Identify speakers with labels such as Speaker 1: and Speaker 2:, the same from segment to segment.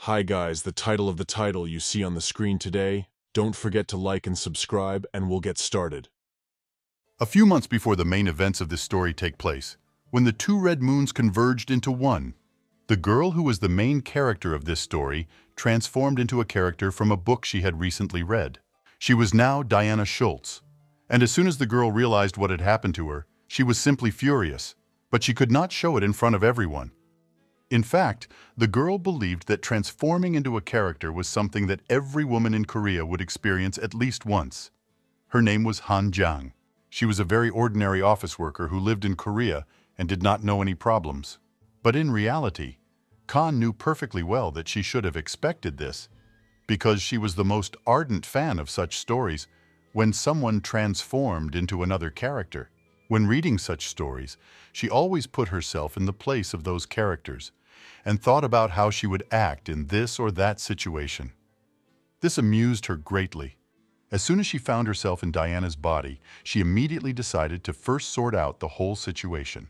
Speaker 1: Hi guys, the title of the title you see on the screen today. Don't forget to like and subscribe and we'll get started.
Speaker 2: A few months before the main events of this story take place, when the two red moons converged into one, the girl who was the main character of this story transformed into a character from a book she had recently read. She was now Diana Schultz, and as soon as the girl realized what had happened to her, she was simply furious, but she could not show it in front of everyone. In fact, the girl believed that transforming into a character was something that every woman in Korea would experience at least once. Her name was Han Jiang. She was a very ordinary office worker who lived in Korea and did not know any problems. But in reality, Khan knew perfectly well that she should have expected this, because she was the most ardent fan of such stories when someone transformed into another character. When reading such stories, she always put herself in the place of those characters and thought about how she would act in this or that situation. This amused her greatly. As soon as she found herself in Diana's body, she immediately decided to first sort out the whole situation.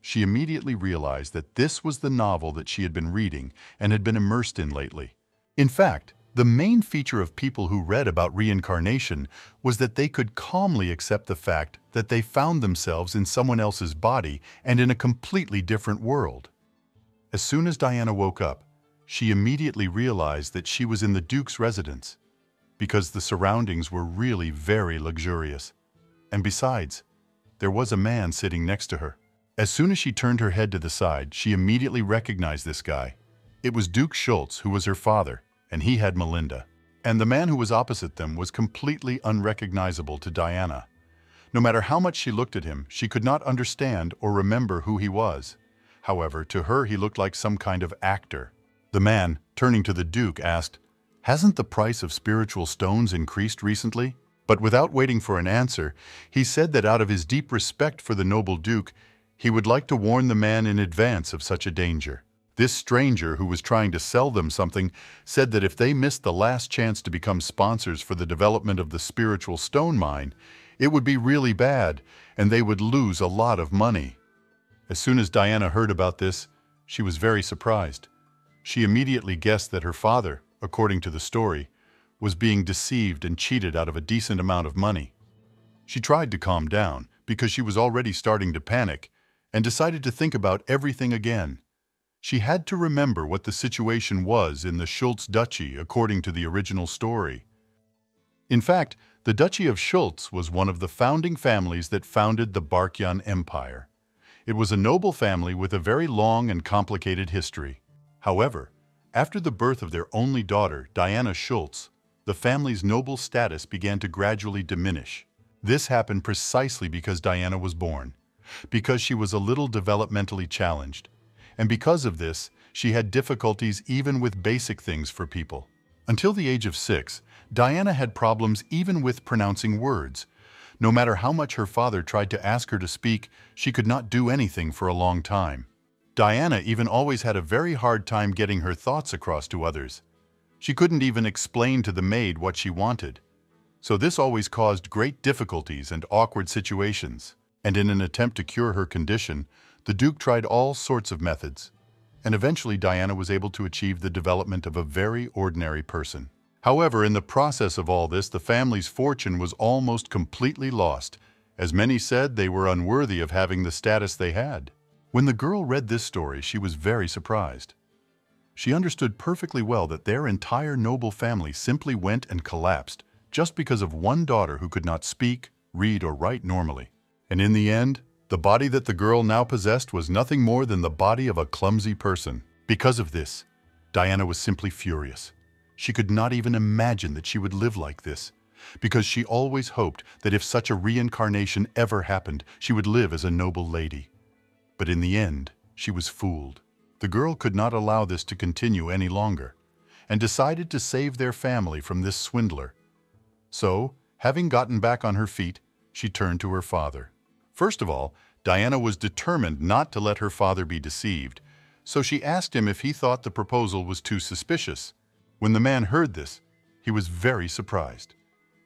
Speaker 2: She immediately realized that this was the novel that she had been reading and had been immersed in lately. In fact, the main feature of people who read about reincarnation was that they could calmly accept the fact that they found themselves in someone else's body and in a completely different world. As soon as Diana woke up, she immediately realized that she was in the Duke's residence, because the surroundings were really very luxurious. And besides, there was a man sitting next to her. As soon as she turned her head to the side, she immediately recognized this guy. It was Duke Schultz, who was her father, and he had Melinda. And the man who was opposite them was completely unrecognizable to Diana. No matter how much she looked at him, she could not understand or remember who he was. However, to her he looked like some kind of actor. The man, turning to the Duke, asked, "Hasn't the price of spiritual stones increased recently?" But without waiting for an answer, he said that out of his deep respect for the noble Duke, he would like to warn the man in advance of such a danger. This stranger, who was trying to sell them something, said that if they missed the last chance to become sponsors for the development of the spiritual stone mine, it would be really bad, and they would lose a lot of money. As soon as Diana heard about this, she was very surprised. She immediately guessed that her father, according to the story, was being deceived and cheated out of a decent amount of money. She tried to calm down, because she was already starting to panic, and decided to think about everything again. She had to remember what the situation was in the Schultz Duchy according to the original story. In fact, the Duchy of Schultz was one of the founding families that founded the Barkyan Empire. It was a noble family with a very long and complicated history. However, after the birth of their only daughter, Diana Schultz, the family's noble status began to gradually diminish. This happened precisely because Diana was born, because she was a little developmentally challenged, and because of this, she had difficulties even with basic things for people. Until the age of 6, Diana had problems even with pronouncing words. No matter how much her father tried to ask her to speak, she could not do anything for a long time. Diana even always had a very hard time getting her thoughts across to others. She couldn't even explain to the maid what she wanted. So this always caused great difficulties and awkward situations. And in an attempt to cure her condition, the Duke tried all sorts of methods. And eventually Diana was able to achieve the development of a very ordinary person. However, in the process of all this, the family's fortune was almost completely lost, as many said they were unworthy of having the status they had. When the girl read this story, she was very surprised. She understood perfectly well that their entire noble family simply went and collapsed just because of one daughter who could not speak, read, or write normally. And in the end, the body that the girl now possessed was nothing more than the body of a clumsy person. Because of this, Diana was simply furious. She could not even imagine that she would live like this, because she always hoped that if such a reincarnation ever happened, she would live as a noble lady. But in the end, she was fooled. The girl could not allow this to continue any longer, and decided to save their family from this swindler. So, having gotten back on her feet, she turned to her father. First of all, Diana was determined not to let her father be deceived, so she asked him if he thought the proposal was too suspicious. When the man heard this, he was very surprised.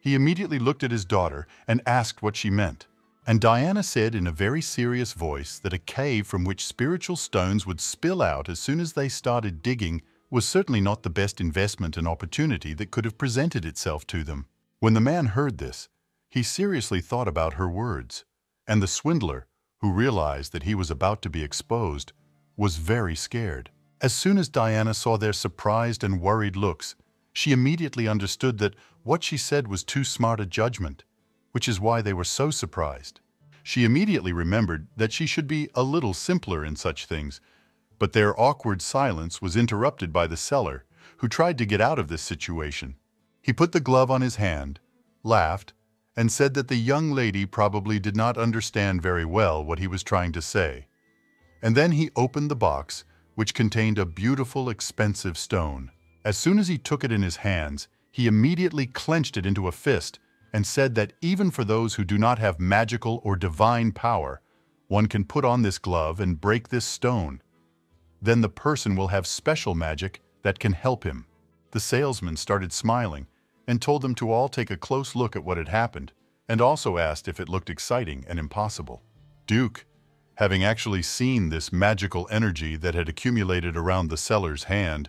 Speaker 2: He immediately looked at his daughter and asked what she meant. And Diana said in a very serious voice that a cave from which spiritual stones would spill out as soon as they started digging was certainly not the best investment and opportunity that could have presented itself to them. When the man heard this, he seriously thought about her words, and the swindler, who realized that he was about to be exposed, was very scared. As soon as Diana saw their surprised and worried looks, she immediately understood that what she said was too smart a judgment, which is why they were so surprised. She immediately remembered that she should be a little simpler in such things, but their awkward silence was interrupted by the seller, who tried to get out of this situation. He put the glove on his hand, laughed, and said that the young lady probably did not understand very well what he was trying to say. And then he opened the box, which contained a beautiful, expensive stone. As soon as he took it in his hands, he immediately clenched it into a fist and said that even for those who do not have magical or divine power, one can put on this glove and break this stone. Then the person will have special magic that can help him. The salesman started smiling and told them to all take a close look at what had happened, and also asked if it looked exciting and impossible. Duke, having actually seen this magical energy that had accumulated around the seller's hand,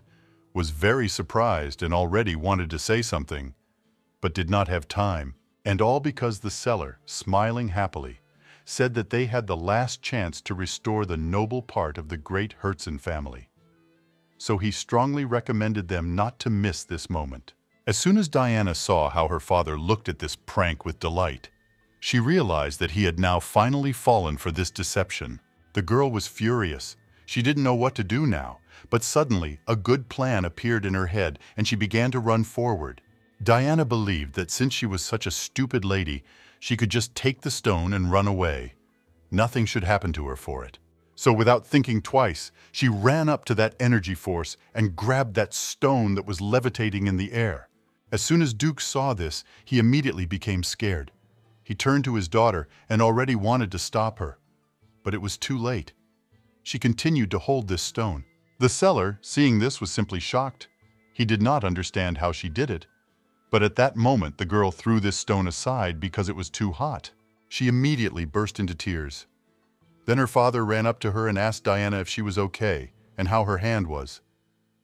Speaker 2: was very surprised and already wanted to say something, but did not have time, and all because the seller, smiling happily, said that they had the last chance to restore the noble part of the great Herzen family. So he strongly recommended them not to miss this moment. As soon as Diana saw how her father looked at this prank with delight, she realized that he had now finally fallen for this deception. The girl was furious. She didn't know what to do now, but suddenly a good plan appeared in her head and she began to run forward. Diana believed that since she was such a stupid lady, she could just take the stone and run away. Nothing should happen to her for it. So without thinking twice, she ran up to that energy force and grabbed that stone that was levitating in the air. As soon as Duke saw this, he immediately became scared. He turned to his daughter and already wanted to stop her. But it was too late. She continued to hold this stone. The seller, seeing this, was simply shocked. He did not understand how she did it. But at that moment, the girl threw this stone aside because it was too hot. She immediately burst into tears. Then her father ran up to her and asked Diana if she was okay and how her hand was.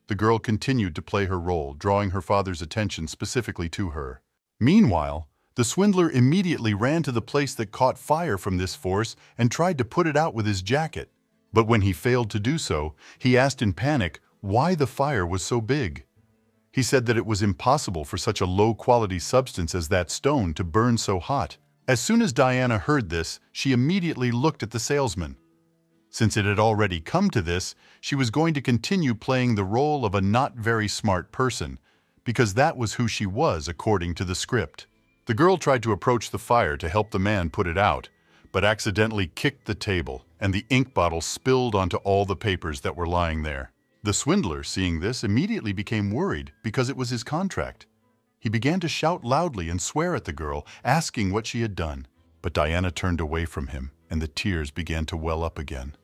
Speaker 2: The girl continued to play her role, drawing her father's attention specifically to her. Meanwhile, the swindler immediately ran to the place that caught fire from this force and tried to put it out with his jacket. But when he failed to do so, he asked in panic why the fire was so big. He said that it was impossible for such a low-quality substance as that stone to burn so hot. As soon as Diana heard this, she immediately looked at the salesman. Since it had already come to this, she was going to continue playing the role of a not very smart person, because that was who she was according to the script. The girl tried to approach the fire to help the man put it out, but accidentally kicked the table, and the ink bottle spilled onto all the papers that were lying there. The swindler, seeing this, immediately became worried because it was his contract. He began to shout loudly and swear at the girl, asking what she had done. But Diana turned away from him, and the tears began to well up again.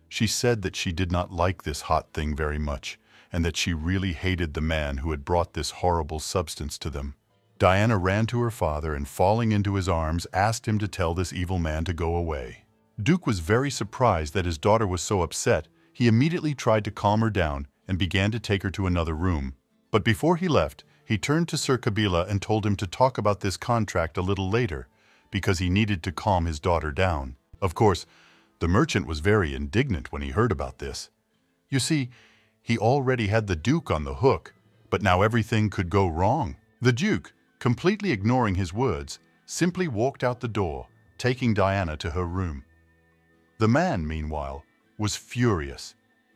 Speaker 2: She said that she did not like this hot thing very much, and that she really hated the man who had brought this horrible substance to them. Diana ran to her father and, falling into his arms, asked him to tell this evil man to go away. Duke was very surprised that his daughter was so upset. He immediately tried to calm her down and began to take her to another room. But before he left, he turned to Sir Kabila and told him to talk about this contract a little later, because he needed to calm his daughter down. Of course, the merchant was very indignant when he heard about this. You see, he already had the Duke on the hook, but now everything could go wrong. The Duke, completely ignoring his words, simply walked out the door, taking Diana to her room. The man, meanwhile, was furious.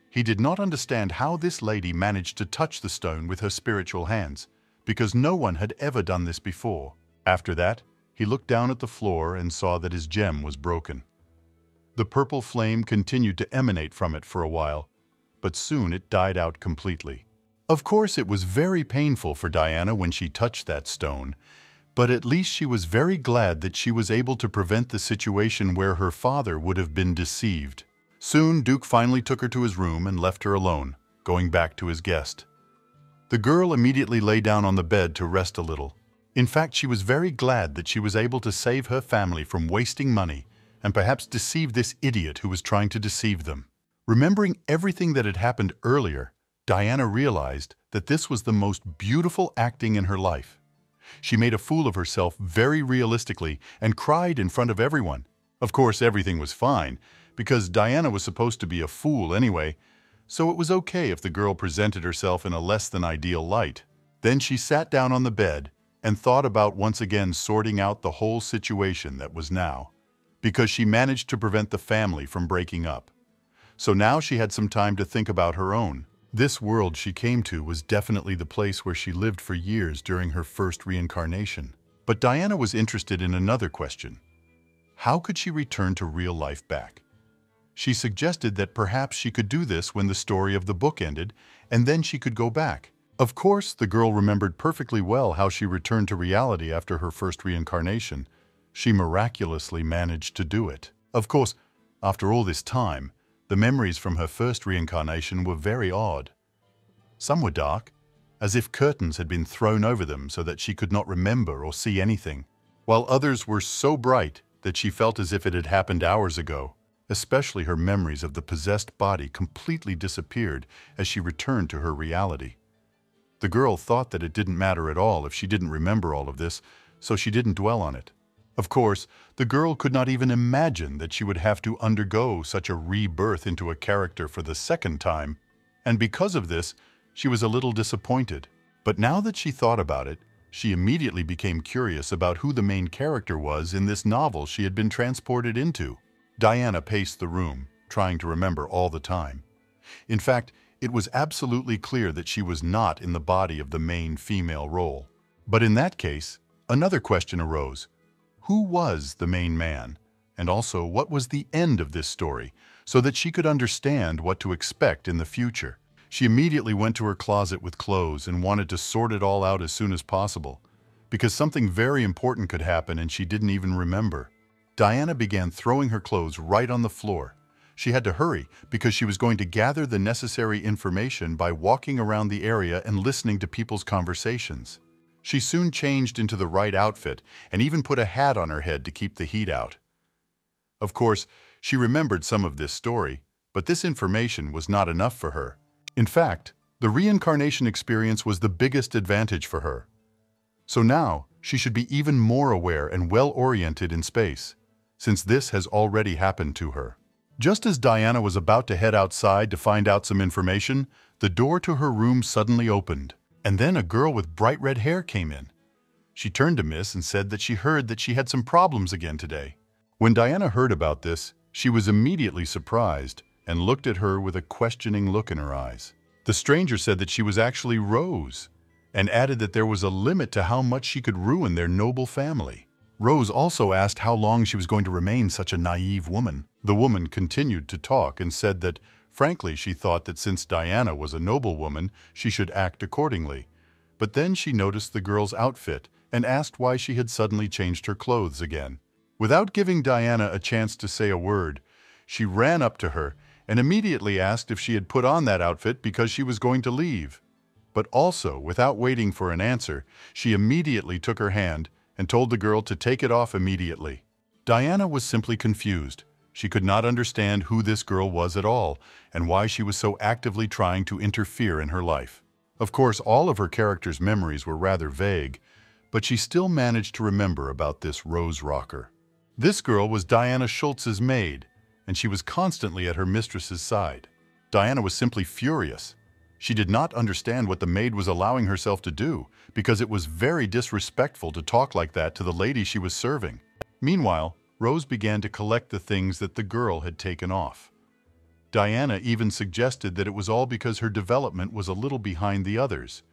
Speaker 2: He did not understand how this lady managed to touch the stone with her spiritual hands, because no one had ever done this before. After that, he looked down at the floor and saw that his gem was broken. The purple flame continued to emanate from it for a while, but soon it died out completely. Of course, it was very painful for Diana when she touched that stone, but at least she was very glad that she was able to prevent the situation where her father would have been deceived. Soon, Duke finally took her to his room and left her alone, going back to his guest. The girl immediately lay down on the bed to rest a little. In fact, she was very glad that she was able to save her family from wasting money and perhaps deceive this idiot who was trying to deceive them. Remembering everything that had happened earlier, Diana realized that this was the most beautiful acting in her life. She made a fool of herself very realistically and cried in front of everyone. Of course, everything was fine, because Diana was supposed to be a fool anyway, so it was okay if the girl presented herself in a less-than-ideal light. Then she sat down on the bed and thought about once again sorting out the whole situation that was now, because she managed to prevent the family from breaking up. So now she had some time to think about her own. This world she came to was definitely the place where she lived for years during her first reincarnation. But Diana was interested in another question. How could she return to real life back? She suggested that perhaps she could do this when the story of the book ended, and then she could go back. Of course, the girl remembered perfectly well how she returned to reality after her first reincarnation. She miraculously managed to do it. Of course, after all this time, the memories from her first reincarnation were very odd. Some were dark, as if curtains had been thrown over them so that she could not remember or see anything, while others were so bright that she felt as if it had happened hours ago. Especially her memories of the possessed body completely disappeared as she returned to her reality. The girl thought that it didn't matter at all if she didn't remember all of this, so she didn't dwell on it. Of course, the girl could not even imagine that she would have to undergo such a rebirth into a character for the second time, and because of this, she was a little disappointed. But now that she thought about it, she immediately became curious about who the main character was in this novel she had been transported into. Diana paced the room, trying to remember all the time. In fact, it was absolutely clear that she was not in the body of the main female role. But in that case, another question arose. Who was the main man? And also, what was the end of this story, so that she could understand what to expect in the future? She immediately went to her closet with clothes and wanted to sort it all out as soon as possible, because something very important could happen and she didn't even remember. Diana began throwing her clothes right on the floor. She had to hurry because she was going to gather the necessary information by walking around the area and listening to people's conversations. She soon changed into the right outfit and even put a hat on her head to keep the heat out. Of course, she remembered some of this story, but this information was not enough for her. In fact, the reincarnation experience was the biggest advantage for her. So now, she should be even more aware and well-oriented in space, since this has already happened to her. Just as Diana was about to head outside to find out some information, the door to her room suddenly opened. And then a girl with bright red hair came in. She turned to Miss and said that she heard that she had some problems again today. When Diana heard about this, she was immediately surprised and looked at her with a questioning look in her eyes. The stranger said that she was actually Rose, and added that there was a limit to how much she could ruin their noble family. Rose also asked how long she was going to remain such a naive woman. The woman continued to talk and said that, frankly, she thought that since Diana was a noble woman, she should act accordingly. But then she noticed the girl's outfit and asked why she had suddenly changed her clothes again. Without giving Diana a chance to say a word, she ran up to her and immediately asked if she had put on that outfit because she was going to leave. But also, without waiting for an answer, she immediately took her hand and told the girl to take it off immediately. Diana was simply confused. She could not understand who this girl was at all and why she was so actively trying to interfere in her life. Of course, all of her character's memories were rather vague, but she still managed to remember about this Rose Rocker. This girl was Diana Schultz's maid, and she was constantly at her mistress's side. Diana was simply furious. She did not understand what the maid was allowing herself to do, because it was very disrespectful to talk like that to the lady she was serving. Meanwhile, Rose began to collect the things that the girl had taken off. Diana even suggested that it was all because her development was a little behind the others,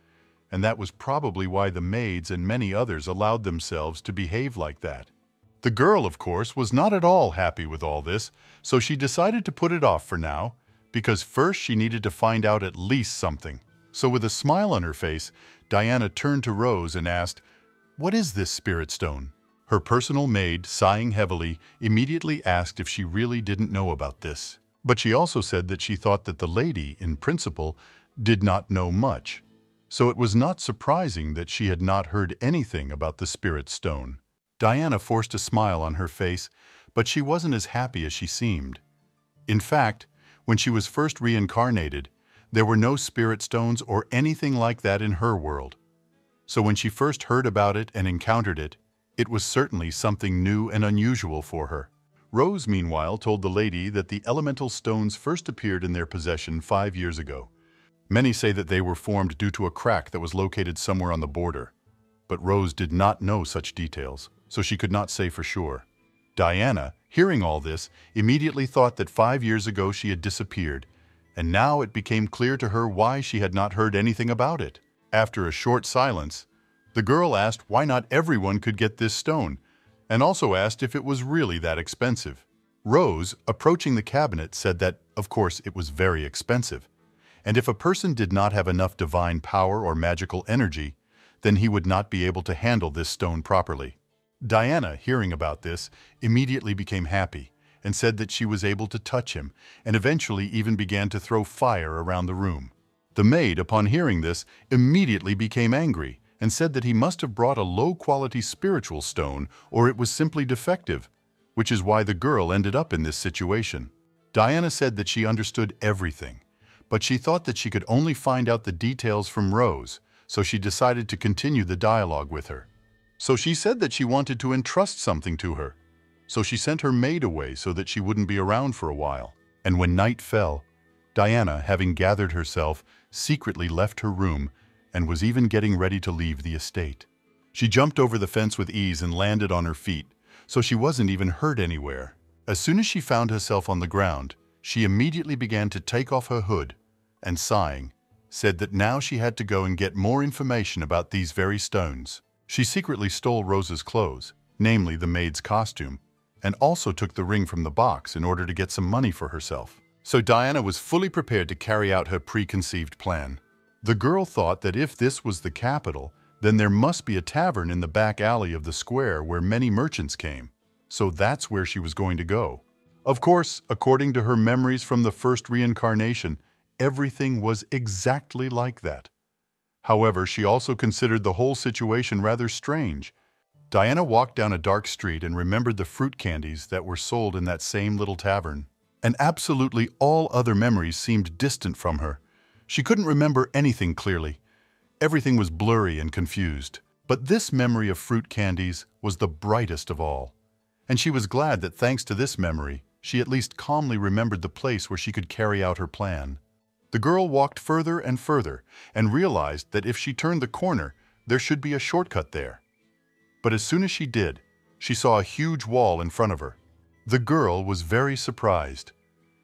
Speaker 2: and that was probably why the maids and many others allowed themselves to behave like that. The girl, of course, was not at all happy with all this, so she decided to put it off for now, because first she needed to find out at least something. So with a smile on her face, Diana turned to Rose and asked, "What is this spirit stone?" Her personal maid, sighing heavily, immediately asked if she really didn't know about this. But she also said that she thought that the lady, in principle, did not know much. So it was not surprising that she had not heard anything about the spirit stone. Diana forced a smile on her face, but she wasn't as happy as she seemed. In fact, when she was first reincarnated, There were no spirit stones or anything like that in her world. So when she first heard about it and encountered it, it was certainly something new and unusual for her. Rose, meanwhile, told the lady that the elemental stones first appeared in their possession 5 years ago. Many say that they were formed due to a crack that was located somewhere on the border. But Rose did not know such details, so she could not say for sure. Diana, hearing all this, immediately thought that 5 years ago she had disappeared, and now it became clear to her why she had not heard anything about it. After a short silence, the girl asked why not everyone could get this stone, and also asked if it was really that expensive. Rose, approaching the cabinet, said that, of course, it was very expensive, and if a person did not have enough divine power or magical energy, then he would not be able to handle this stone properly. Diana, hearing about this, immediately became happy and said that she was able to touch him and eventually even began to throw fire around the room. The maid, upon hearing this, immediately became angry and said that he must have brought a low-quality spiritual stone or it was simply defective, which is why the girl ended up in this situation. Diana said that she understood everything, but she thought that she could only find out the details from Rose, so she decided to continue the dialogue with her. So she said that she wanted to entrust something to her. So she sent her maid away so that she wouldn't be around for a while. And when night fell, Diana, having gathered herself, secretly left her room and was even getting ready to leave the estate. She jumped over the fence with ease and landed on her feet, so she wasn't even hurt anywhere. As soon as she found herself on the ground, she immediately began to take off her hood and, sighing, said that now she had to go and get more information about these very stones. She secretly stole Rose's clothes, namely the maid's costume, and also took the ring from the box in order to get some money for herself. So Diana was fully prepared to carry out her preconceived plan. The girl thought that if this was the capital, then there must be a tavern in the back alley of the square where many merchants came. So that's where she was going to go. Of course, according to her memories from the first reincarnation, everything was exactly like that. However, she also considered the whole situation rather strange. Diana walked down a dark street and remembered the fruit candies that were sold in that same little tavern. And absolutely all other memories seemed distant from her. She couldn't remember anything clearly. Everything was blurry and confused. But this memory of fruit candies was the brightest of all. And she was glad that thanks to this memory, she at least calmly remembered the place where she could carry out her plan. The girl walked further and further and realized that if she turned the corner, there should be a shortcut there. But as soon as she did, she saw a huge wall in front of her. The girl was very surprised.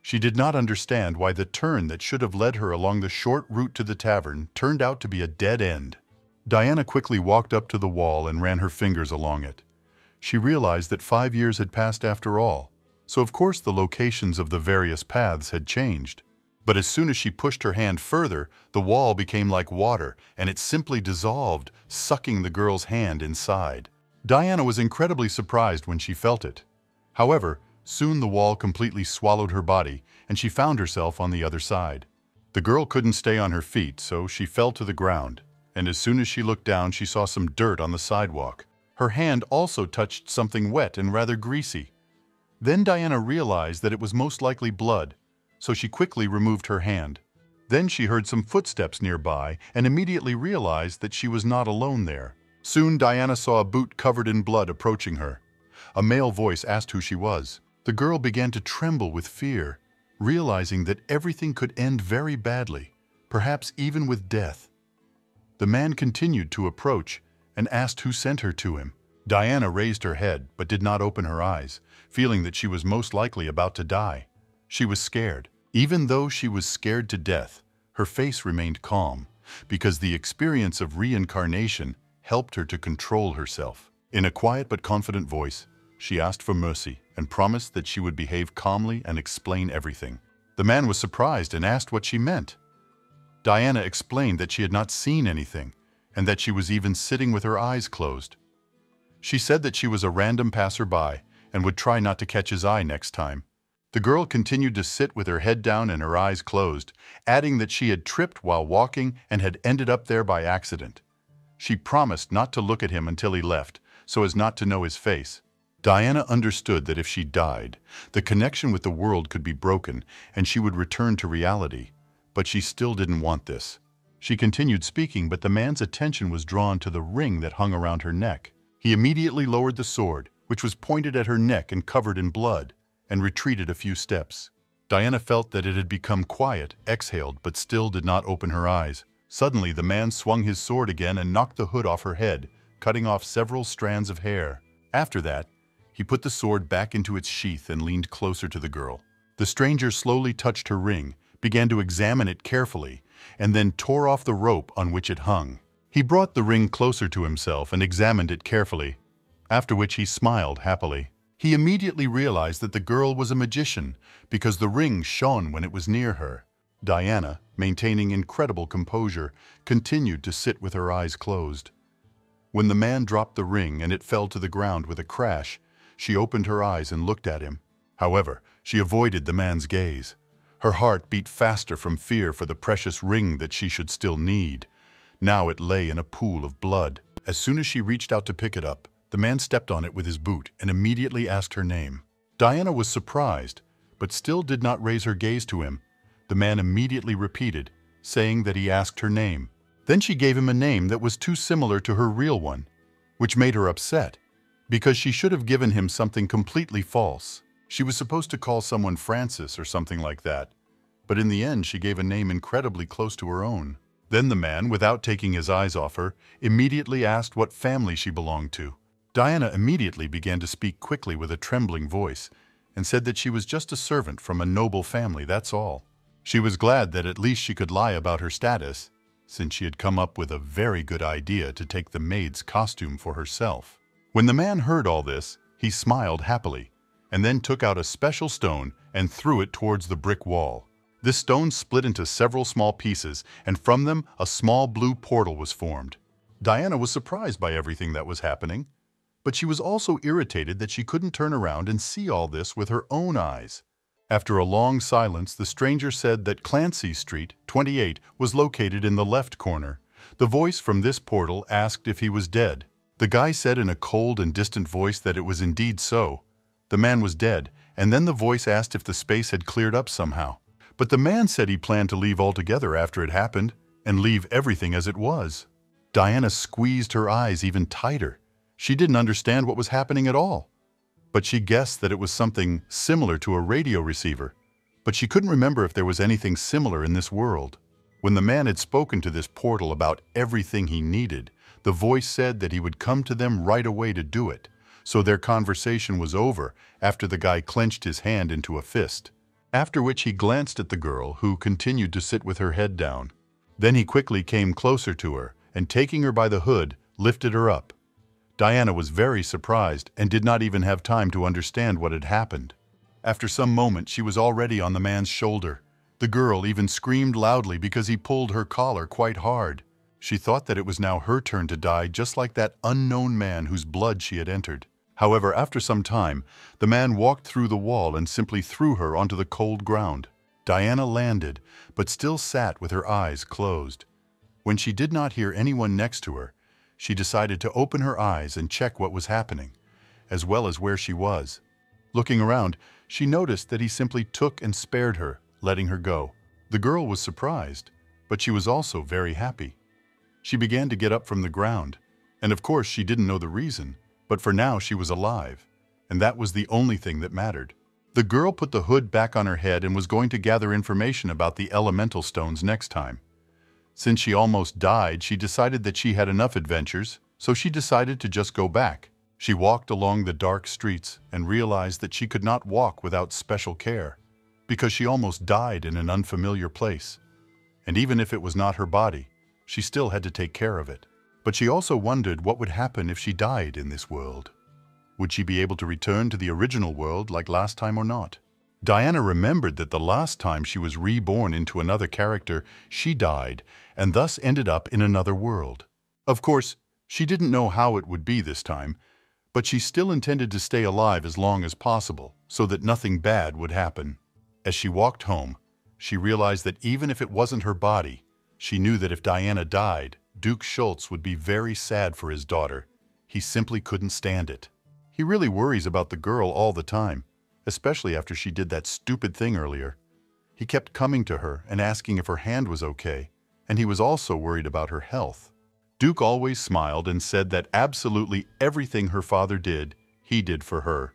Speaker 2: She did not understand why the turn that should have led her along the short route to the tavern turned out to be a dead end. Diana quickly walked up to the wall and ran her fingers along it. She realized that 5 years had passed after all, so of course the locations of the various paths had changed. But as soon as she pushed her hand further, the wall became like water, and it simply dissolved, sucking the girl's hand inside. Diana was incredibly surprised when she felt it. However, soon the wall completely swallowed her body, and she found herself on the other side. The girl couldn't stay on her feet, so she fell to the ground, and as soon as she looked down, she saw some dirt on the sidewalk. Her hand also touched something wet and rather greasy. Then Diana realized that it was most likely blood, so she quickly removed her hand. Then she heard some footsteps nearby and immediately realized that she was not alone there. Soon Diana saw a boot covered in blood approaching her. A male voice asked who she was. The girl began to tremble with fear, realizing that everything could end very badly, perhaps even with death. The man continued to approach and asked who sent her to him. Diana raised her head but did not open her eyes, feeling that she was most likely about to die. She was scared. Even though she was scared to death, her face remained calm, because the experience of reincarnation helped her to control herself. In a quiet but confident voice, she asked for mercy and promised that she would behave calmly and explain everything. The man was surprised and asked what she meant. Diana explained that she had not seen anything, and that she was even sitting with her eyes closed. She said that she was a random passerby and would try not to catch his eye next time. The girl continued to sit with her head down and her eyes closed, adding that she had tripped while walking and had ended up there by accident. She promised not to look at him until he left, so as not to know his face. Diana understood that if she died, the connection with the world could be broken and she would return to reality. But she still didn't want this. She continued speaking, but the man's attention was drawn to the ring that hung around her neck. He immediately lowered the sword, which was pointed at her neck and covered in blood, and retreated a few steps. Diana felt that it had become quiet, exhaled, but still did not open her eyes. Suddenly, the man swung his sword again and knocked the hood off her head, cutting off several strands of hair. After that, he put the sword back into its sheath and leaned closer to the girl. The stranger slowly touched her ring, began to examine it carefully, and then tore off the rope on which it hung. He brought the ring closer to himself and examined it carefully, after which he smiled happily. He immediately realized that the girl was a magician because the ring shone when it was near her. Diana, maintaining incredible composure, continued to sit with her eyes closed. When the man dropped the ring and it fell to the ground with a crash, she opened her eyes and looked at him. However, she avoided the man's gaze. Her heart beat faster from fear for the precious ring that she should still need. Now it lay in a pool of blood. As soon as she reached out to pick it up, the man stepped on it with his boot and immediately asked her name. Diana was surprised, but still did not raise her gaze to him. The man immediately repeated, saying that he asked her name. Then she gave him a name that was too similar to her real one, which made her upset, because she should have given him something completely false. She was supposed to call someone Francis or something like that, but in the end she gave a name incredibly close to her own. Then the man, without taking his eyes off her, immediately asked what family she belonged to. Diana immediately began to speak quickly with a trembling voice and said that she was just a servant from a noble family, that's all. She was glad that at least she could lie about her status, since she had come up with a very good idea to take the maid's costume for herself. When the man heard all this, he smiled happily, and then took out a special stone and threw it towards the brick wall. This stone split into several small pieces, and from them a small blue portal was formed. Diana was surprised by everything that was happening, but she was also irritated that she couldn't turn around and see all this with her own eyes. After a long silence, the stranger said that Clancy Street, 28, was located in the left corner. The voice from this portal asked if he was dead. The guy said in a cold and distant voice that it was indeed so. The man was dead, and then the voice asked if the space had cleared up somehow. But the man said he planned to leave altogether after it happened, and leave everything as it was. Diana squeezed her eyes even tighter. She didn't understand what was happening at all. But she guessed that it was something similar to a radio receiver. But she couldn't remember if there was anything similar in this world. When the man had spoken to this portal about everything he needed, the voice said that he would come to them right away to do it. So their conversation was over after the guy clenched his hand into a fist. After which he glanced at the girl, who continued to sit with her head down. Then he quickly came closer to her, and taking her by the hood, lifted her up. Diana was very surprised and did not even have time to understand what had happened. After some moments, she was already on the man's shoulder. The girl even screamed loudly because he pulled her collar quite hard. She thought that it was now her turn to die, just like that unknown man whose blood she had entered. However, after some time, the man walked through the wall and simply threw her onto the cold ground. Diana landed, but still sat with her eyes closed. When she did not hear anyone next to her, she decided to open her eyes and check what was happening, as well as where she was. Looking around, she noticed that he simply took and spared her, letting her go. The girl was surprised, but she was also very happy. She began to get up from the ground, and of course she didn't know the reason, but for now she was alive, and that was the only thing that mattered. The girl put the hood back on her head and was going to gather information about the elemental stones next time. Since she almost died, she decided that she had enough adventures, so she decided to just go back. She walked along the dark streets and realized that she could not walk without special care, because she almost died in an unfamiliar place. And even if it was not her body, she still had to take care of it. But she also wondered what would happen if she died in this world. Would she be able to return to the original world like last time or not? Diana remembered that the last time she was reborn into another character, she died, and thus ended up in another world. Of course, she didn't know how it would be this time, but she still intended to stay alive as long as possible, so that nothing bad would happen. As she walked home, she realized that even if it wasn't her body, she knew that if Diana died, Duke Schultz would be very sad for his daughter. He simply couldn't stand it. He really worries about the girl all the time, especially after she did that stupid thing earlier. He kept coming to her and asking if her hand was okay, and he was also worried about her health. Duke always smiled and said that absolutely everything her father did, he did for her.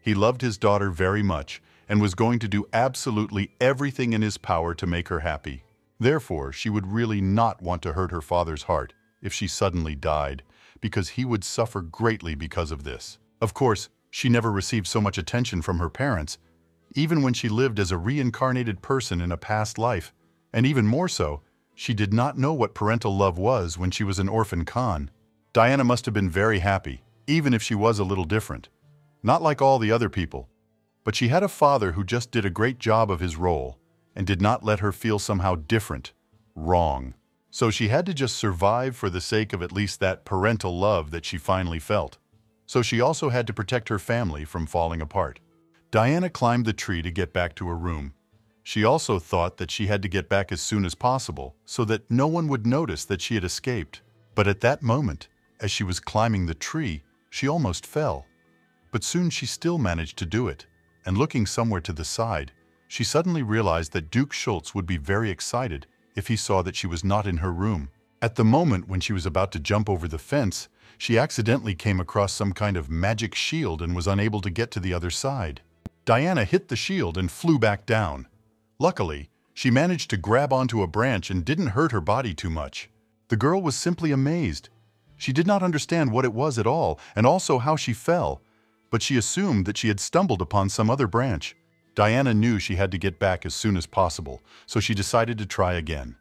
Speaker 2: He loved his daughter very much and was going to do absolutely everything in his power to make her happy. Therefore, she would really not want to hurt her father's heart if she suddenly died, because he would suffer greatly because of this. Of course, she never received so much attention from her parents, even when she lived as a reincarnated person in a past life, and even more so, she did not know what parental love was when she was an orphan Khan. Diana must have been very happy, even if she was a little different. Not like all the other people. But she had a father who just did a great job of his role and did not let her feel somehow different, wrong. So she had to just survive for the sake of at least that parental love that she finally felt. So she also had to protect her family from falling apart. Diana climbed the tree to get back to her room. She also thought that she had to get back as soon as possible so that no one would notice that she had escaped. But at that moment, as she was climbing the tree, she almost fell. But soon she still managed to do it, and looking somewhere to the side, she suddenly realized that Duke Schultz would be very excited if he saw that she was not in her room. At the moment when she was about to jump over the fence, she accidentally came across some kind of magic shield and was unable to get to the other side. Diana hit the shield and flew back down. Luckily, she managed to grab onto a branch and didn't hurt her body too much. The girl was simply amazed. She did not understand what it was at all, and also how she fell, but she assumed that she had stumbled upon some other branch. Diana knew she had to get back as soon as possible, so she decided to try again.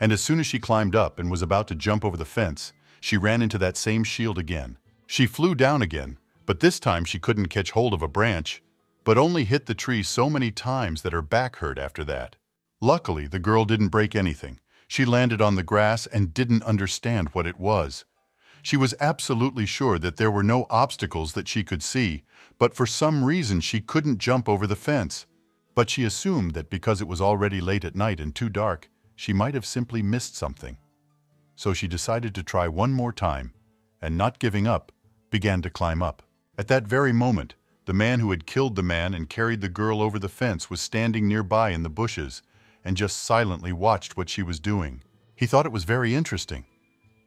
Speaker 2: And as soon as she climbed up and was about to jump over the fence, she ran into that same shield again. She flew down again, but this time she couldn't catch hold of a branch, but only hit the tree so many times that her back hurt after that. Luckily, the girl didn't break anything. She landed on the grass and didn't understand what it was. She was absolutely sure that there were no obstacles that she could see, but for some reason she couldn't jump over the fence. But she assumed that because it was already late at night and too dark, she might have simply missed something. So she decided to try one more time, and not giving up, began to climb up. At that very moment, the man who had killed the man and carried the girl over the fence was standing nearby in the bushes and just silently watched what she was doing. He thought it was very interesting.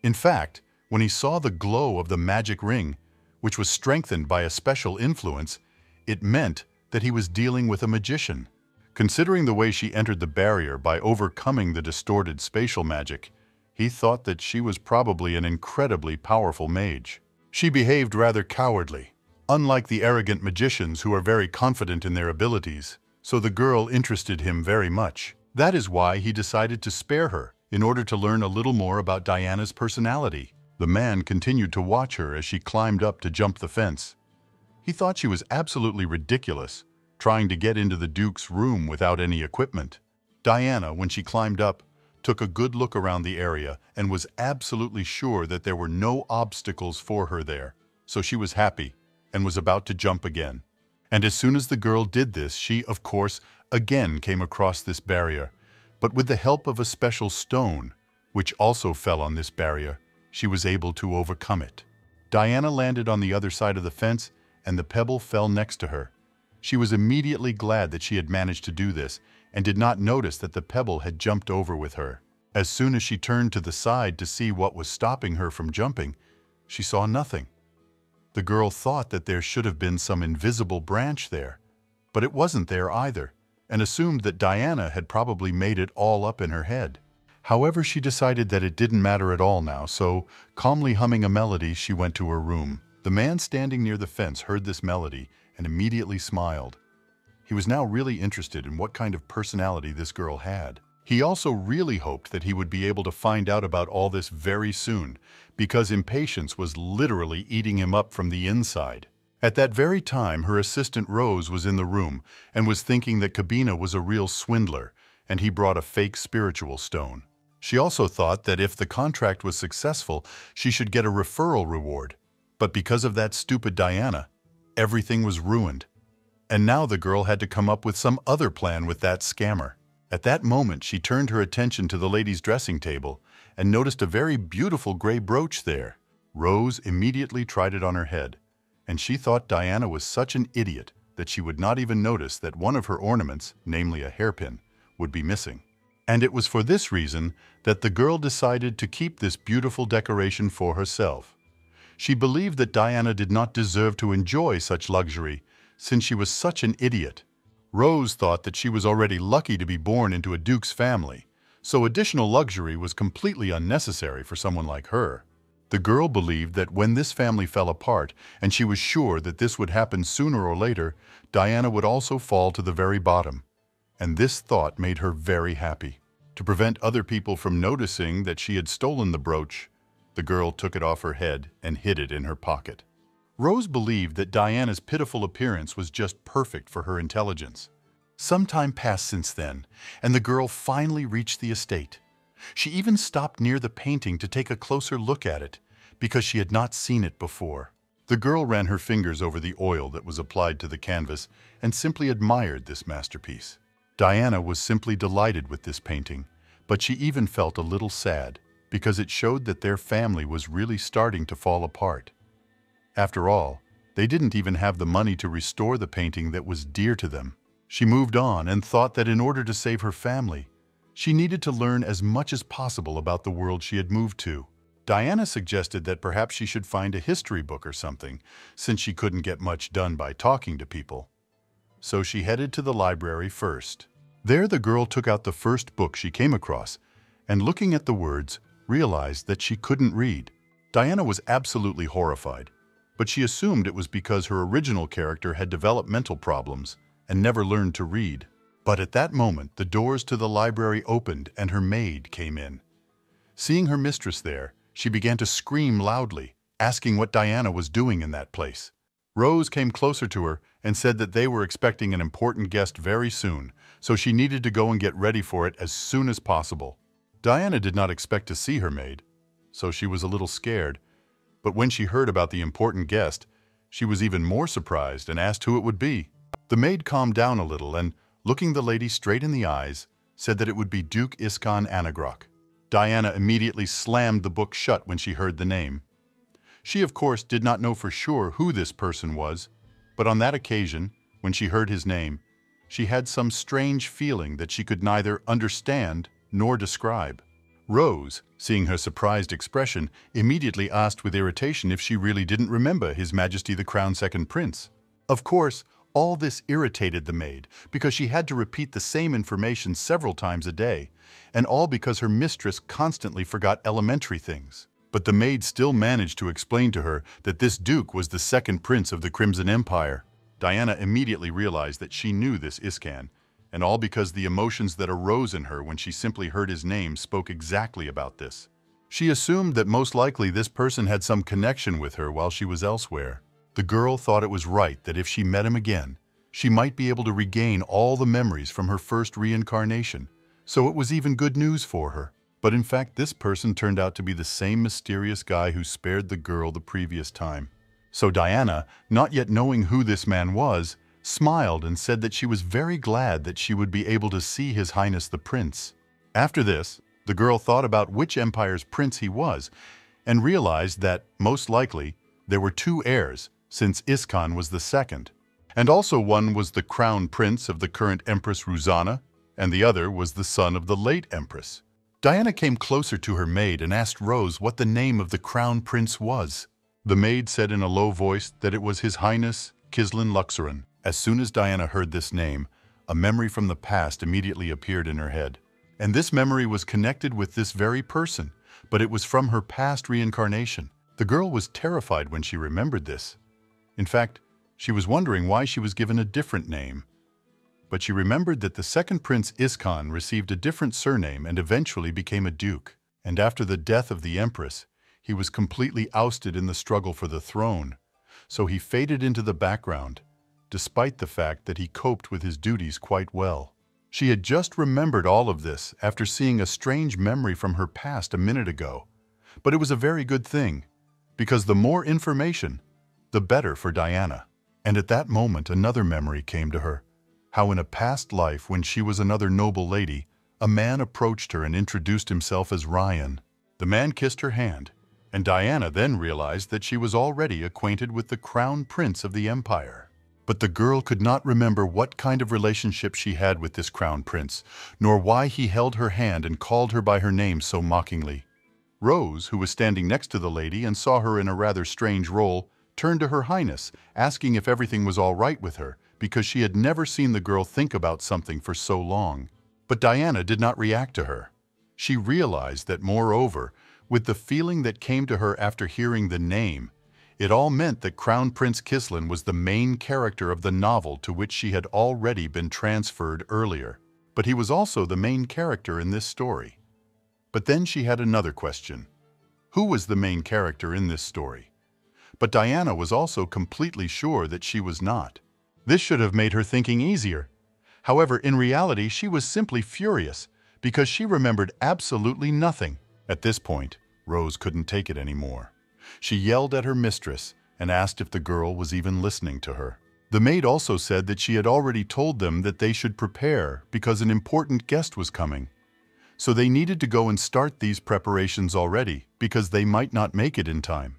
Speaker 2: In fact, when he saw the glow of the magic ring, which was strengthened by a special influence, it meant that he was dealing with a magician. Considering the way she entered the barrier by overcoming the distorted spatial magic, he thought that she was probably an incredibly powerful mage. She behaved rather cowardly, unlike the arrogant magicians who are very confident in their abilities, so the girl interested him very much. That is why he decided to spare her, in order to learn a little more about Diana's personality. The man continued to watch her as she climbed up to jump the fence. He thought she was absolutely ridiculous, trying to get into the Duke's room without any equipment. Diana, when she climbed up, took a good look around the area and was absolutely sure that there were no obstacles for her there, so she was happy and was about to jump again. And as soon as the girl did this, she, of course, again came across this barrier, but with the help of a special stone, which also fell on this barrier, she was able to overcome it. Diana landed on the other side of the fence, and the pebble fell next to her. She was immediately glad that she had managed to do this, and did not notice that the pebble had jumped over with her. As soon as she turned to the side to see what was stopping her from jumping, she saw nothing. The girl thought that there should have been some invisible branch there, but it wasn't there either, and assumed that Diana had probably made it all up in her head. However, she decided that it didn't matter at all now, so, calmly humming a melody, she went to her room. The man standing near the fence heard this melody and immediately smiled. He was now really interested in what kind of personality this girl had. He also really hoped that he would be able to find out about all this very soon, because impatience was literally eating him up from the inside. At that very time, her assistant Rose was in the room and was thinking that Kabina was a real swindler, and he brought a fake spiritual stone. She also thought that if the contract was successful, she should get a referral reward. But because of that stupid Diana, everything was ruined. And now the girl had to come up with some other plan with that scammer. At that moment, she turned her attention to the lady's dressing table and noticed a very beautiful gray brooch there. Rose immediately tried it on her head, and she thought Diana was such an idiot that she would not even notice that one of her ornaments, namely a hairpin, would be missing. And it was for this reason that the girl decided to keep this beautiful decoration for herself. She believed that Diana did not deserve to enjoy such luxury, since she was such an idiot. Rose thought that she was already lucky to be born into a duke's family, so additional luxury was completely unnecessary for someone like her. The girl believed that when this family fell apart, and she was sure that this would happen sooner or later, Diana would also fall to the very bottom. And this thought made her very happy. To prevent other people from noticing that she had stolen the brooch, the girl took it off her head and hid it in her pocket. Rose believed that Diana's pitiful appearance was just perfect for her intelligence. Some time passed since then, and the girl finally reached the estate. She even stopped near the painting to take a closer look at it, because she had not seen it before. The girl ran her fingers over the oil that was applied to the canvas and simply admired this masterpiece. Diana was simply delighted with this painting, but she even felt a little sad, because it showed that their family was really starting to fall apart. After all, they didn't even have the money to restore the painting that was dear to them. She moved on and thought that in order to save her family, she needed to learn as much as possible about the world she had moved to. Diana suggested that perhaps she should find a history book or something, since she couldn't get much done by talking to people. So she headed to the library first. There the girl took out the first book she came across, and looking at the words, realized that she couldn't read. Diana was absolutely horrified, but she assumed it was because her original character had developmental problems and never learned to read. But at that moment, the doors to the library opened and her maid came in. Seeing her mistress there, she began to scream loudly, asking what Diana was doing in that place. Rose came closer to her and said that they were expecting an important guest very soon, so she needed to go and get ready for it as soon as possible. Diana did not expect to see her maid, so she was a little scared, but when she heard about the important guest, she was even more surprised and asked who it would be. The maid calmed down a little and, looking the lady straight in the eyes, said that it would be Duke Iskan Anagrok. Diana immediately slammed the book shut when she heard the name. She, of course, did not know for sure who this person was, but on that occasion, when she heard his name, she had some strange feeling that she could neither understand nor describe. Rose, seeing her surprised expression, immediately asked with irritation if she really didn't remember His Majesty the Crowned Second Prince. Of course, all this irritated the maid, because she had to repeat the same information several times a day, and all because her mistress constantly forgot elementary things. But the maid still managed to explain to her that this duke was the second prince of the Crimson Empire. Diana immediately realized that she knew this Iskan, and all because the emotions that arose in her when she simply heard his name spoke exactly about this. She assumed that most likely this person had some connection with her while she was elsewhere. The girl thought it was right that if she met him again, she might be able to regain all the memories from her first reincarnation, so it was even good news for her. But in fact, this person turned out to be the same mysterious guy who spared the girl the previous time. So Diana, not yet knowing who this man was, smiled and said that she was very glad that she would be able to see His Highness the Prince. After this, the girl thought about which empire's prince he was, and realized that, most likely, there were two heirs, since Iskan was the second. And also one was the crown prince of the current Empress Ruzana, and the other was the son of the late Empress. Diana came closer to her maid and asked Rose what the name of the crown prince was. The maid said in a low voice that it was His Highness Kislan Luxoran. As soon as Diana heard this name, a memory from the past immediately appeared in her head. And this memory was connected with this very person, but it was from her past reincarnation. The girl was terrified when she remembered this. In fact, she was wondering why she was given a different name. But she remembered that the second Prince Iskan received a different surname and eventually became a duke. And after the death of the Empress, he was completely ousted in the struggle for the throne. So he faded into the background, despite the fact that he coped with his duties quite well. She had just remembered all of this after seeing a strange memory from her past a minute ago. But it was a very good thing, because the more information, the better for Diana. And at that moment, another memory came to her. How in a past life, when she was another noble lady, a man approached her and introduced himself as Ryan. The man kissed her hand, and Diana then realized that she was already acquainted with the crown prince of the empire. But the girl could not remember what kind of relationship she had with this crown prince, nor why he held her hand and called her by her name so mockingly. Rose, who was standing next to the lady and saw her in a rather strange role, turned to Her Highness, asking if everything was all right with her, because she had never seen the girl think about something for so long. But Diana did not react to her. She realized that, moreover, with the feeling that came to her after hearing the name, it all meant that Crown Prince Kislin was the main character of the novel to which she had already been transferred earlier. But he was also the main character in this story. But then she had another question. Who was the main character in this story? But Diana was also completely sure that she was not. This should have made her thinking easier. However, in reality, she was simply furious because she remembered absolutely nothing. At this point, Rose couldn't take it anymore. She yelled at her mistress and asked if the girl was even listening to her. The maid also said that she had already told them that they should prepare because an important guest was coming. So they needed to go and start these preparations already because they might not make it in time.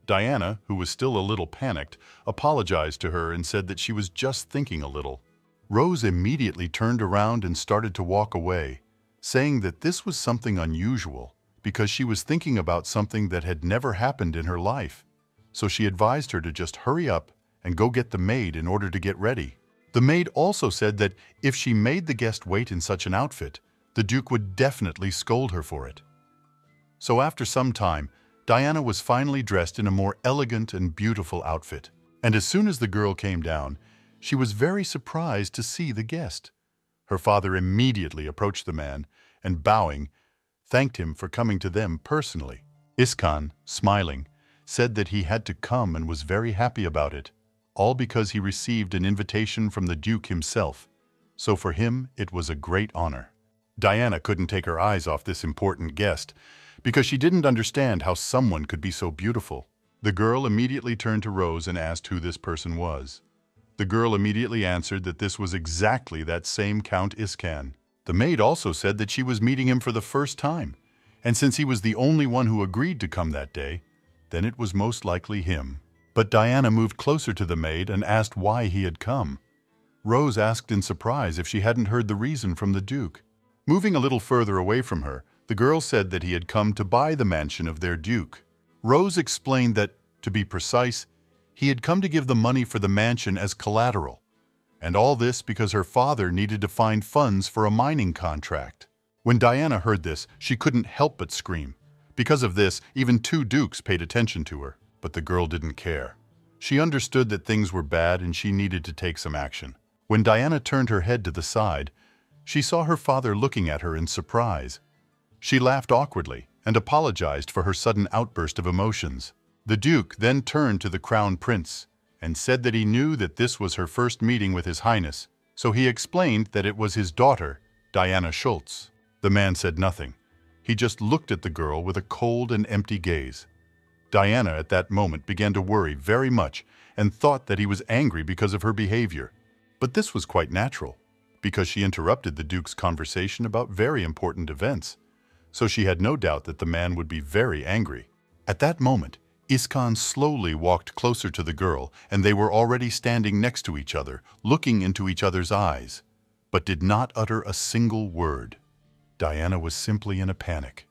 Speaker 2: Diana, who was still a little panicked, apologized to her and said that she was just thinking a little. Rose immediately turned around and started to walk away, saying that this was something unusual because she was thinking about something that had never happened in her life. So she advised her to just hurry up and go get the maid in order to get ready. The maid also said that if she made the guest wait in such an outfit, the Duke would definitely scold her for it. So after some time, Diana was finally dressed in a more elegant and beautiful outfit. And as soon as the girl came down, she was very surprised to see the guest. Her father immediately approached the man and, bowing, thanked him for coming to them personally. Iskan, smiling, said that he had to come and was very happy about it, all because he received an invitation from the Duke himself. So for him, it was a great honor. Diana couldn't take her eyes off this important guest because she didn't understand how someone could be so beautiful. The girl immediately turned to Rose and asked who this person was. The girl immediately answered that this was exactly that same Count Iskan. The maid also said that she was meeting him for the first time, and since he was the only one who agreed to come that day, then it was most likely him. But Diana moved closer to the maid and asked why he had come. Rose asked in surprise if she hadn't heard the reason from the Duke. Moving a little further away from her, the girl said that he had come to buy the mansion of their Duke. Rose explained that, to be precise, he had come to give the money for the mansion as collateral, and all this because her father needed to find funds for a mining contract. When Diana heard this, she couldn't help but scream. Because of this, even two dukes paid attention to her, but the girl didn't care. She understood that things were bad and she needed to take some action. When Diana turned her head to the side, she saw her father looking at her in surprise. She laughed awkwardly and apologized for her sudden outburst of emotions. The Duke then turned to the Crown Prince and said that he knew that this was her first meeting with His Highness, so he explained that it was his daughter, Diana Schultz. The man said nothing. He just looked at the girl with a cold and empty gaze. Diana at that moment began to worry very much and thought that he was angry because of her behavior. But this was quite natural, because she interrupted the Duke's conversation about very important events, so she had no doubt that the man would be very angry. At that moment, Iskan slowly walked closer to the girl, and they were already standing next to each other, looking into each other's eyes, but did not utter a single word. Diana was simply in a panic.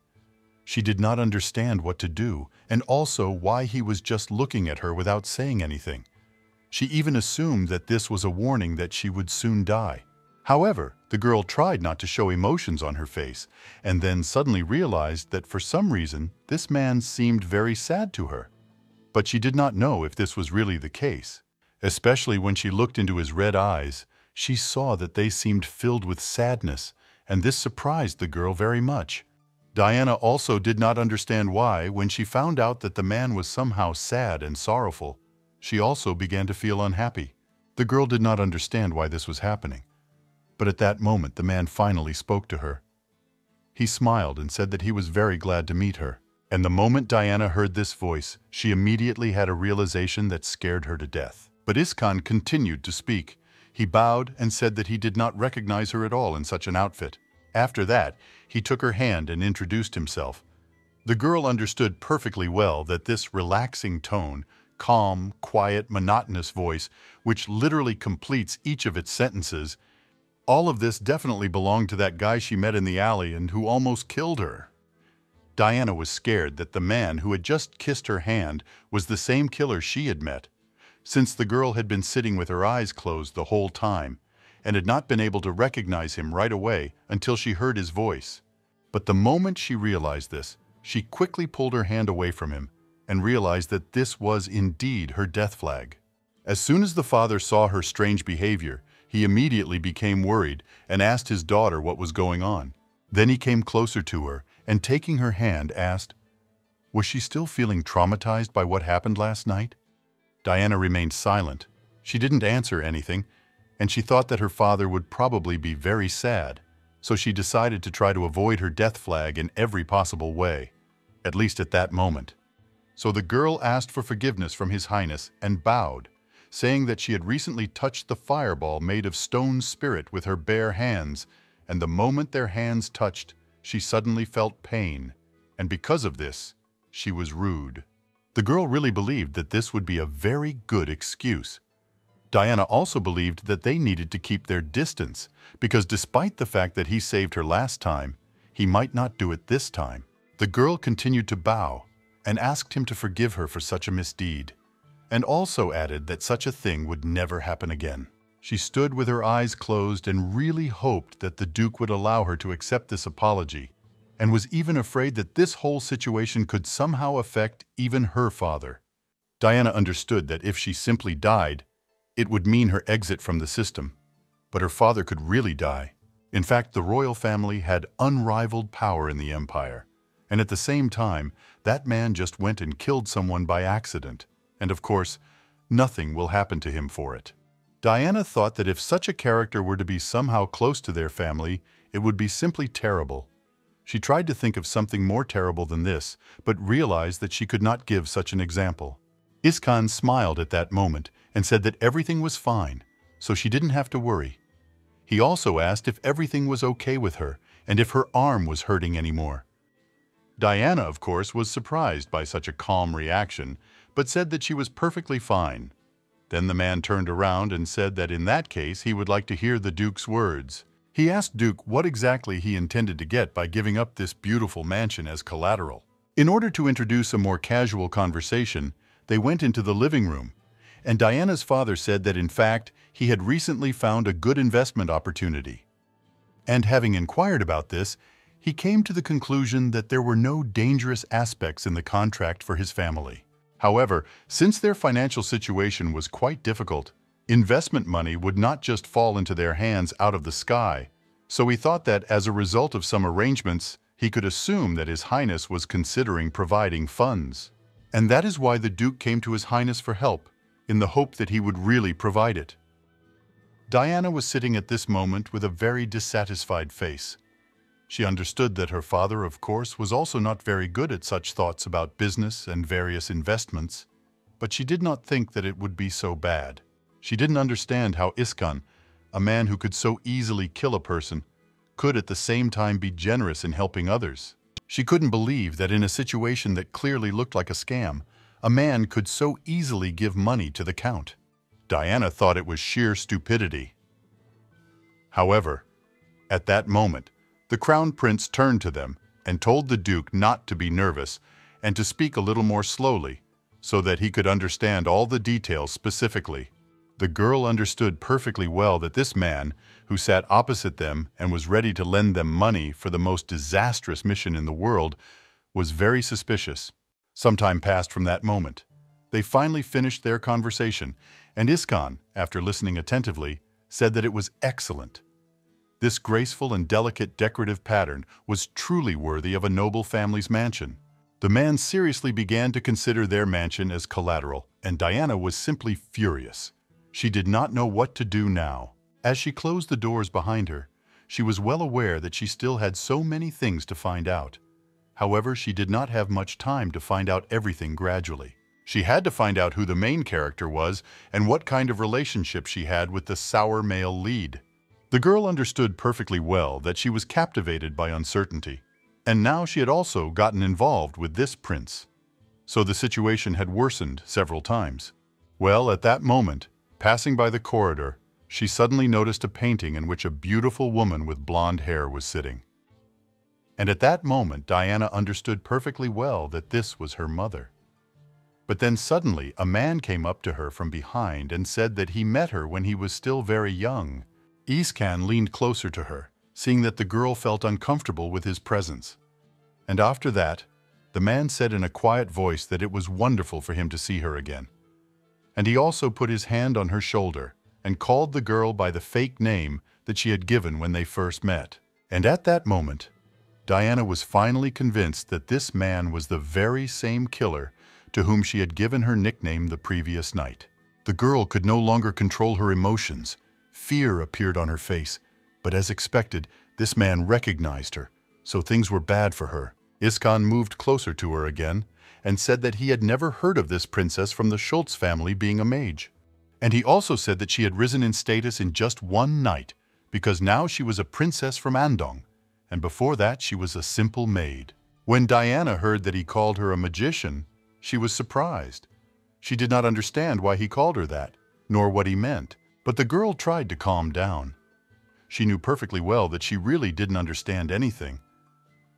Speaker 2: She did not understand what to do, and also why he was just looking at her without saying anything. She even assumed that this was a warning that she would soon die. However, the girl tried not to show emotions on her face, and then suddenly realized that for some reason this man seemed very sad to her. But she did not know if this was really the case. Especially when she looked into his red eyes, she saw that they seemed filled with sadness, and this surprised the girl very much. Diana also did not understand why, when she found out that the man was somehow sad and sorrowful, she also began to feel unhappy. The girl did not understand why this was happening. But at that moment, the man finally spoke to her. He smiled and said that he was very glad to meet her. And the moment Diana heard this voice, she immediately had a realization that scared her to death. But Iskan continued to speak. He bowed and said that he did not recognize her at all in such an outfit. After that, he took her hand and introduced himself. The girl understood perfectly well that this relaxing tone calm, quiet, monotonous voice, which literally completes each of its sentences. All of this definitely belonged to that guy she met in the alley and who almost killed her. Diana was scared that the man who had just kissed her hand was the same killer she had met, since the girl had been sitting with her eyes closed the whole time and had not been able to recognize him right away until she heard his voice. But the moment she realized this, she quickly pulled her hand away from him and realized that this was indeed her death flag. As soon as the father saw her strange behavior, he immediately became worried and asked his daughter what was going on. Then he came closer to her and, taking her hand, asked, "Was she still feeling traumatized by what happened last night?" Diana remained silent. She didn't answer anything, and she thought that her father would probably be very sad, so she decided to try to avoid her death flag in every possible way, at least at that moment. So the girl asked for forgiveness from His Highness and bowed, saying that she had recently touched the fireball made of stone spirit with her bare hands, and the moment their hands touched, she suddenly felt pain, and because of this, she was rude. The girl really believed that this would be a very good excuse. Diana also believed that they needed to keep their distance, because despite the fact that he saved her last time, he might not do it this time. The girl continued to bow and asked him to forgive her for such a misdeed, and also added that such a thing would never happen again. She stood with her eyes closed and really hoped that the Duke would allow her to accept this apology, and was even afraid that this whole situation could somehow affect even her father. Diana understood that if she simply died, it would mean her exit from the system, but her father could really die. In fact, the royal family had unrivaled power in the empire, and at the same time, that man just went and killed someone by accident, and of course, nothing will happen to him for it. Diana thought that if such a character were to be somehow close to their family, it would be simply terrible. She tried to think of something more terrible than this, but realized that she could not give such an example. Iskan smiled at that moment and said that everything was fine, so she didn't have to worry. He also asked if everything was okay with her and if her arm was hurting anymore. Diana, of course, was surprised by such a calm reaction, but said that she was perfectly fine. Then the man turned around and said that in that case he would like to hear the Duke's words. He asked Duke what exactly he intended to get by giving up this beautiful mansion as collateral. In order to introduce a more casual conversation, they went into the living room, and Diana's father said that in fact he had recently found a good investment opportunity. And having inquired about this, he came to the conclusion that there were no dangerous aspects in the contract for his family. However, since their financial situation was quite difficult, investment money would not just fall into their hands out of the sky, so he thought that as a result of some arrangements, he could assume that His Highness was considering providing funds. And that is why the Duke came to His Highness for help, in the hope that he would really provide it. Diana was sitting at this moment with a very dissatisfied face. She understood that her father, of course, was also not very good at such thoughts about business and various investments, but she did not think that it would be so bad. She didn't understand how Iskan, a man who could so easily kill a person, could at the same time be generous in helping others. She couldn't believe that in a situation that clearly looked like a scam, a man could so easily give money to the Count. Diana thought it was sheer stupidity. However, at that moment, the Crown Prince turned to them and told the Duke not to be nervous and to speak a little more slowly so that he could understand all the details specifically. The girl understood perfectly well that this man, who sat opposite them and was ready to lend them money for the most disastrous mission in the world, was very suspicious. Some time passed from that moment. They finally finished their conversation, and Iskan, after listening attentively, said that it was excellent. This graceful and delicate decorative pattern was truly worthy of a noble family's mansion. The man seriously began to consider their mansion as collateral, and Diana was simply furious. She did not know what to do now. As she closed the doors behind her, she was well aware that she still had so many things to find out. However, she did not have much time to find out everything gradually. She had to find out who the main character was and what kind of relationship she had with the sour male lead. The girl understood perfectly well that she was captivated by uncertainty, and now she had also gotten involved with this prince. so the situation had worsened several times. Well, at that moment, passing by the corridor, she suddenly noticed a painting in which a beautiful woman with blonde hair was sitting. And at that moment, Diana understood perfectly well that this was her mother. But then suddenly, a man came up to her from behind and said that he met her when he was still very young. Iskan leaned closer to her, seeing that the girl felt uncomfortable with his presence. And after that, the man said in a quiet voice that it was wonderful for him to see her again. And he also put his hand on her shoulder and called the girl by the fake name that she had given when they first met. And at that moment, Diana was finally convinced that this man was the very same killer to whom she had given her nickname the previous night. The girl could no longer control her emotions. Fear appeared on her face, but as expected, this man recognized her, so things were bad for her. Iskan moved closer to her again and said that he had never heard of this princess from the Schultz family being a mage. And he also said that she had risen in status in just one night, because now she was a princess from Andong, and before that she was a simple maid. When Diana heard that he called her a magician, she was surprised. She did not understand why he called her that, nor what he meant, but the girl tried to calm down. She knew perfectly well that she really didn't understand anything.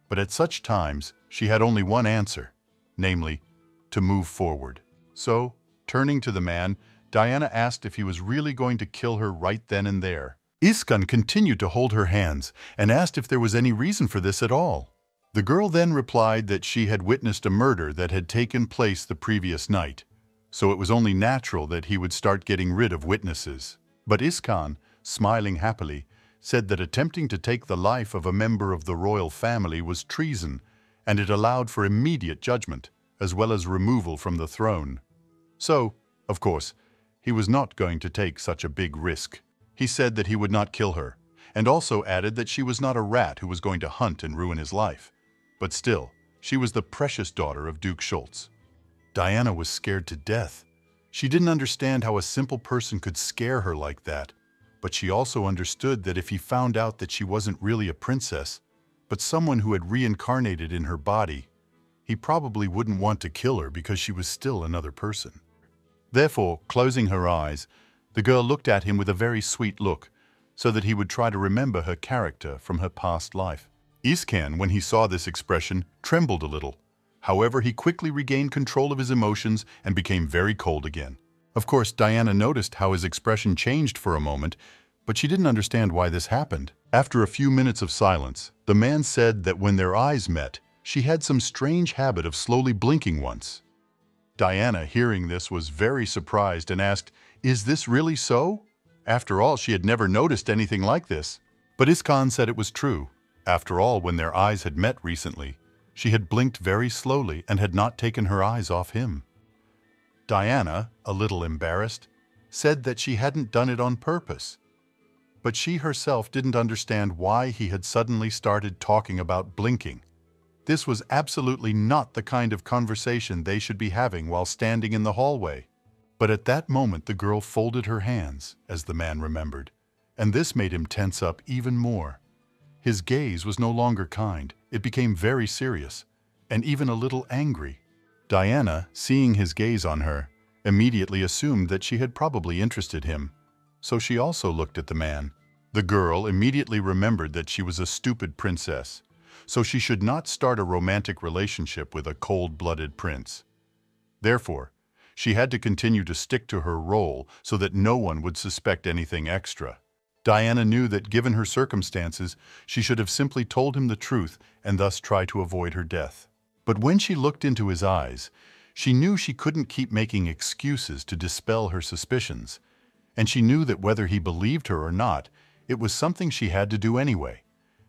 Speaker 2: But at such times, she had only one answer, namely, to move forward. So, turning to the man, Diana asked if he was really going to kill her right then and there. Iskan continued to hold her hands and asked if there was any reason for this at all. The girl then replied that she had witnessed a murder that had taken place the previous night, so it was only natural that he would start getting rid of witnesses. But Iskan, smiling happily, said that attempting to take the life of a member of the royal family was treason, and it allowed for immediate judgment, as well as removal from the throne. So, of course, he was not going to take such a big risk. He said that he would not kill her, and also added that she was not a rat who was going to hunt and ruin his life. But still, she was the precious daughter of Duke Schultz. Diana was scared to death. She didn't understand how a simple person could scare her like that, but she also understood that if he found out that she wasn't really a princess, but someone who had reincarnated in her body, he probably wouldn't want to kill her because she was still another person. Therefore, closing her eyes, the girl looked at him with a very sweet look, so that he would try to remember her character from her past life. Iskan, when he saw this expression, trembled a little. However, he quickly regained control of his emotions and became very cold again. Of course, Diana noticed how his expression changed for a moment, but she didn't understand why this happened. After a few minutes of silence, the man said that when their eyes met, she had some strange habit of slowly blinking once. Diana, hearing this, was very surprised and asked, "Is this really so?" After all, she had never noticed anything like this. But Iskan said it was true. After all, when their eyes had met recently, she had blinked very slowly and had not taken her eyes off him. Diana, a little embarrassed, said that she hadn't done it on purpose. But she herself didn't understand why he had suddenly started talking about blinking. This was absolutely not the kind of conversation they should be having while standing in the hallway. But at that moment the girl folded her hands, as the man remembered, and this made him tense up even more. His gaze was no longer kind, it became very serious, and even a little angry. Diana, seeing his gaze on her, immediately assumed that she had probably interested him, so she also looked at the man. The girl immediately remembered that she was a stupid princess, so she should not start a romantic relationship with a cold-blooded prince. Therefore, she had to continue to stick to her role so that no one would suspect anything extra. Diana knew that given her circumstances, she should have simply told him the truth and thus try to avoid her death. But when she looked into his eyes, she knew she couldn't keep making excuses to dispel her suspicions, and she knew that whether he believed her or not, it was something she had to do anyway,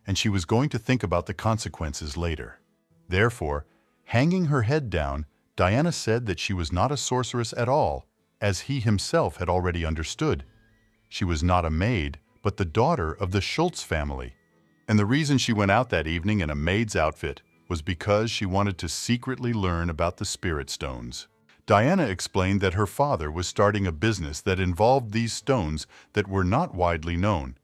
Speaker 2: and she was going to think about the consequences later. Therefore, hanging her head down, Diana said that she was not a sorceress at all, as he himself had already understood. She was not a maid, but the daughter of the Schultz family. And the reason she went out that evening in a maid's outfit was because she wanted to secretly learn about the spirit stones. Diana explained that her father was starting a business that involved these stones that were not widely known,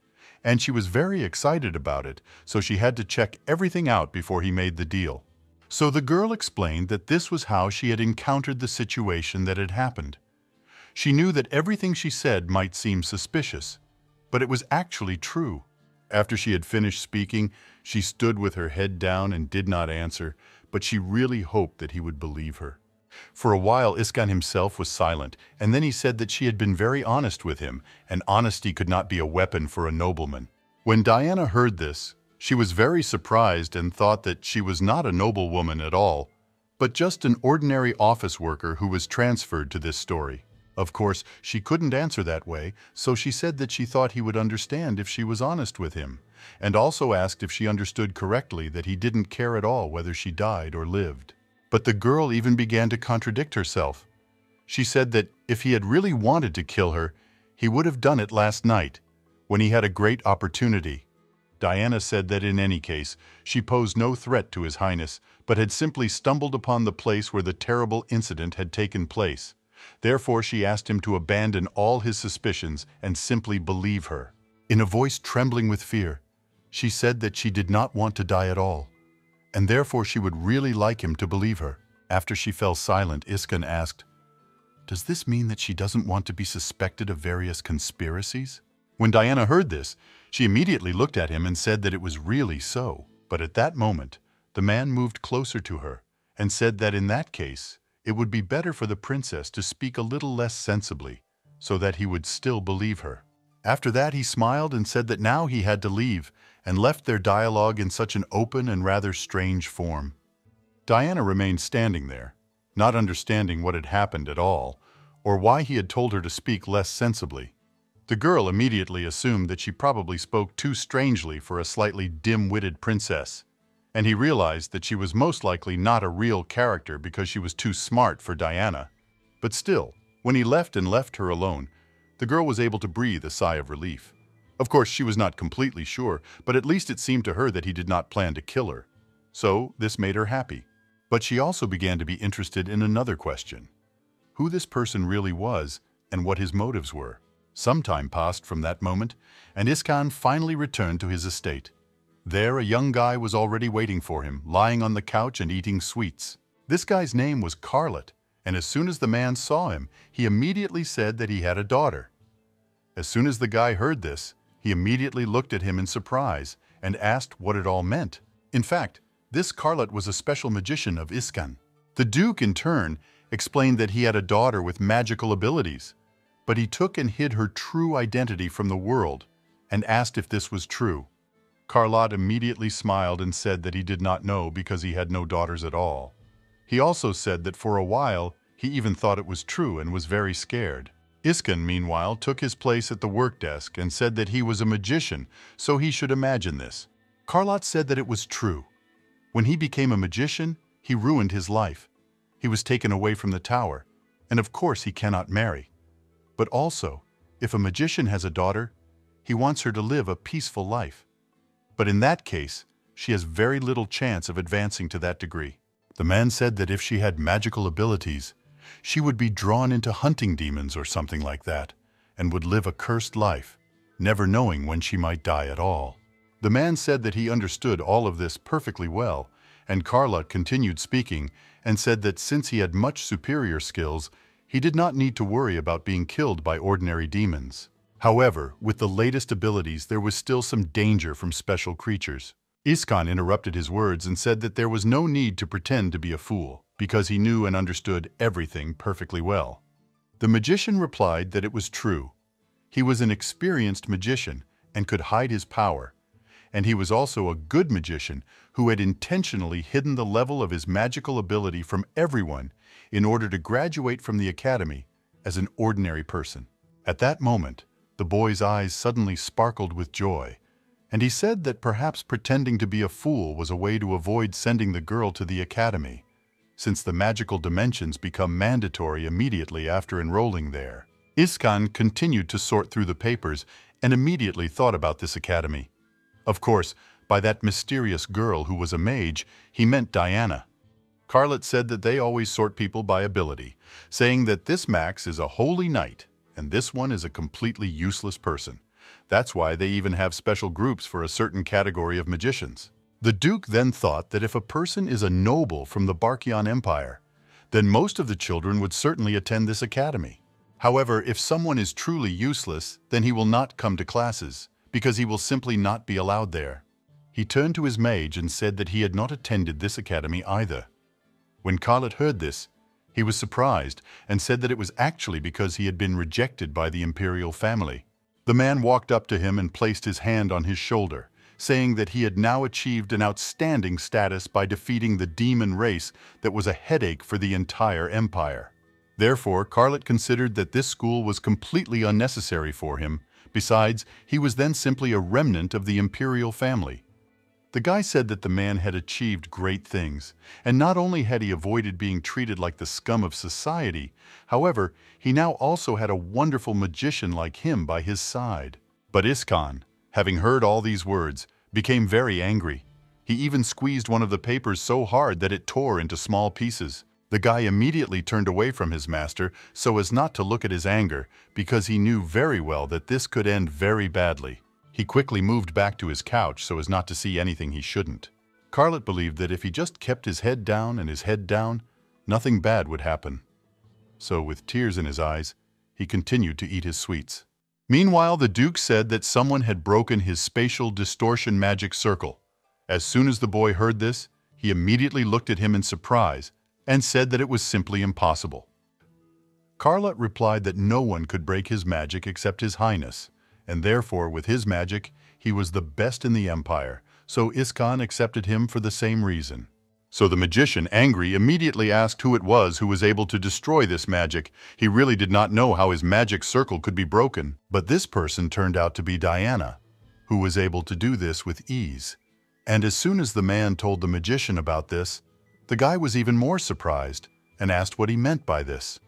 Speaker 2: and she was very excited about it, so she had to check everything out before he made the deal. So the girl explained that this was how she had encountered the situation that had happened. She knew that everything she said might seem suspicious, but it was actually true. After she had finished speaking, she stood with her head down and did not answer, but she really hoped that he would believe her. For a while, Iskan himself was silent, and then he said that she had been very honest with him, and honesty could not be a weapon for a nobleman. When Diana heard this, she was very surprised and thought that she was not a noblewoman at all, but just an ordinary office worker who was transferred to this story. Of course, she couldn't answer that way, so she said that she thought he would understand if she was honest with him, and also asked if she understood correctly that he didn't care at all whether she died or lived. But the girl even began to contradict herself. She said that if he had really wanted to kill her, he would have done it last night, when he had a great opportunity. Diana said that in any case, she posed no threat to His Highness, but had simply stumbled upon the place where the terrible incident had taken place. Therefore, she asked him to abandon all his suspicions and simply believe her. In a voice trembling with fear, she said that she did not want to die at all, and therefore she would really like him to believe her. After she fell silent, Iskan asked, "Does this mean that she doesn't want to be suspected of various conspiracies?" When Diana heard this, she immediately looked at him and said that it was really so. But at that moment, the man moved closer to her and said that in that case, it would be better for the princess to speak a little less sensibly, so that he would still believe her. After that, he smiled and said that now he had to leave, and left their dialogue in such an open and rather strange form. Diana remained standing there, not understanding what had happened at all, or why he had told her to speak less sensibly. The girl immediately assumed that she probably spoke too strangely for a slightly dim-witted princess, and he realized that she was most likely not a real character because she was too smart for Diana. But still, when he left her alone, the girl was able to breathe a sigh of relief. Of course, she was not completely sure, but at least it seemed to her that he did not plan to kill her. So this made her happy. But she also began to be interested in another question: who this person really was and what his motives were. Some time passed from that moment, and Iskan finally returned to his estate. There, a young guy was already waiting for him, lying on the couch and eating sweets. This guy's name was Karlat, and as soon as the man saw him, he immediately said that he had a daughter. As soon as the guy heard this, he immediately looked at him in surprise and asked what it all meant. In fact, this Karlat was a special magician of Iskan. The Duke, in turn, explained that he had a daughter with magical abilities, but he took and hid her true identity from the world and asked if this was true. Karlat immediately smiled and said that he did not know because he had no daughters at all. He also said that for a while he even thought it was true and was very scared. Iskan, meanwhile, took his place at the work desk and said that he was a magician, so he should imagine this. Karlat said that it was true. When he became a magician, he ruined his life. He was taken away from the tower, and of course he cannot marry. But also, if a magician has a daughter, he wants her to live a peaceful life. But in that case, she has very little chance of advancing to that degree. The man said that if she had magical abilities, she would be drawn into hunting demons or something like that, and would live a cursed life, never knowing when she might die at all. The man said that he understood all of this perfectly well, and Karlat continued speaking and said that since he had much superior skills, he did not need to worry about being killed by ordinary demons. However, with the latest abilities, there was still some danger from special creatures. Iskan interrupted his words and said that there was no need to pretend to be a fool, because he knew and understood everything perfectly well. The magician replied that it was true. He was an experienced magician and could hide his power, and he was also a good magician who had intentionally hidden the level of his magical ability from everyone in order to graduate from the academy as an ordinary person. At that moment, the boy's eyes suddenly sparkled with joy, and he said that perhaps pretending to be a fool was a way to avoid sending the girl to the academy, since the magical dimensions become mandatory immediately after enrolling there. Iskan continued to sort through the papers and immediately thought about this academy. Of course, by that mysterious girl who was a mage, he meant Diana. Karlat said that they always sort people by ability, saying that this Max is a holy knight and this one is a completely useless person. That's why they even have special groups for a certain category of magicians. The Duke then thought that if a person is a noble from the Barkion Empire, then most of the children would certainly attend this academy. However, if someone is truly useless, then he will not come to classes, because he will simply not be allowed there. He turned to his mage and said that he had not attended this academy either. When Karlat heard this, he was surprised and said that it was actually because he had been rejected by the imperial family. The man walked up to him and placed his hand on his shoulder, saying that he had now achieved an outstanding status by defeating the demon race that was a headache for the entire empire. Therefore, Karlat considered that this school was completely unnecessary for him. Besides, he was then simply a remnant of the imperial family. The guy said that the man had achieved great things, and not only had he avoided being treated like the scum of society, however, he now also had a wonderful magician like him by his side. But Iskan, having heard all these words, became very angry. He even squeezed one of the papers so hard that it tore into small pieces. The guy immediately turned away from his master so as not to look at his anger, because he knew very well that this could end very badly. He quickly moved back to his couch so as not to see anything he shouldn't. Karlat believed that if he just kept his head down and his head down, nothing bad would happen. So, with tears in his eyes, he continued to eat his sweets. Meanwhile, the Duke said that someone had broken his spatial distortion magic circle. As soon as the boy heard this, he immediately looked at him in surprise and said that it was simply impossible. Karlat replied that no one could break his magic except His Highness, and therefore, with his magic, he was the best in the empire, so Iskan accepted him for the same reason. So the magician, angry, immediately asked who it was who was able to destroy this magic. He really did not know how his magic circle could be broken, but this person turned out to be Diana, who was able to do this with ease. And as soon as the man told the magician about this, the guy was even more surprised and asked what he meant by this.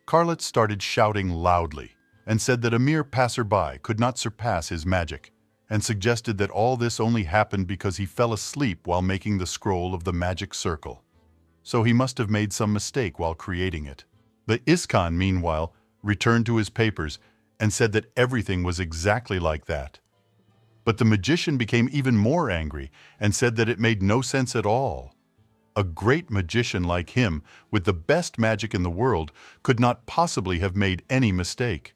Speaker 2: Karlat started shouting loudly and said that a mere passerby could not surpass his magic, and suggested that all this only happened because he fell asleep while making the scroll of the magic circle. So he must have made some mistake while creating it. The Iskan, meanwhile, returned to his papers and said that everything was exactly like that. But the magician became even more angry and said that it made no sense at all. A great magician like him, with the best magic in the world, could not possibly have made any mistake.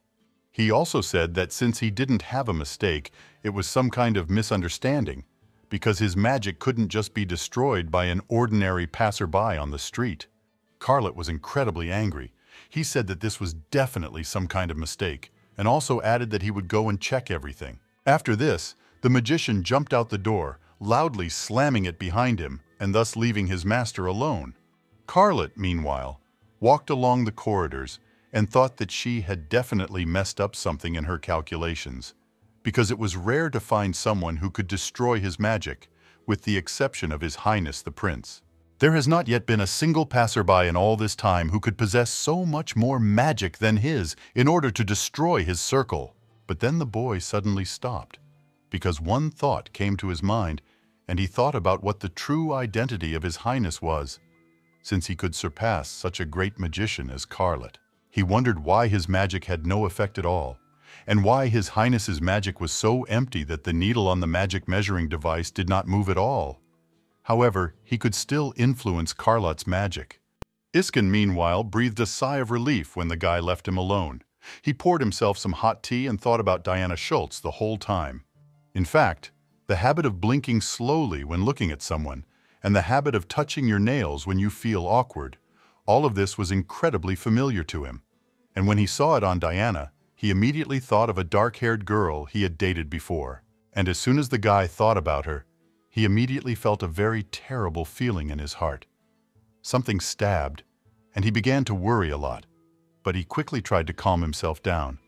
Speaker 2: He also said that since he didn't have a mistake, it was some kind of misunderstanding, because his magic couldn't just be destroyed by an ordinary passerby on the street. Karlat was incredibly angry. He said that this was definitely some kind of mistake, and also added that he would go and check everything. After this, the magician jumped out the door, loudly slamming it behind him, and thus leaving his master alone. Karlat, meanwhile, walked along the corridors and thought that she had definitely messed up something in her calculations, because it was rare to find someone who could destroy his magic, with the exception of His Highness the Prince. There has not yet been a single passerby in all this time who could possess so much more magic than his in order to destroy his circle. But then the boy suddenly stopped, because one thought came to his mind, and he thought about what the true identity of His Highness was, since he could surpass such a great magician as Karlat. He wondered why his magic had no effect at all, and why His Highness's magic was so empty that the needle on the magic measuring device did not move at all. However, he could still influence Karlat's magic. Iskan, meanwhile, breathed a sigh of relief when the guy left him alone. He poured himself some hot tea and thought about Diana Schultz the whole time. In fact, the habit of blinking slowly when looking at someone, and the habit of touching your nails when you feel awkward, all of this was incredibly familiar to him. And when he saw it on Diana, he immediately thought of a dark-haired girl he had dated before. And as soon as the guy thought about her, he immediately felt a very terrible feeling in his heart. Something stabbed, and he began to worry a lot. But he quickly tried to calm himself down.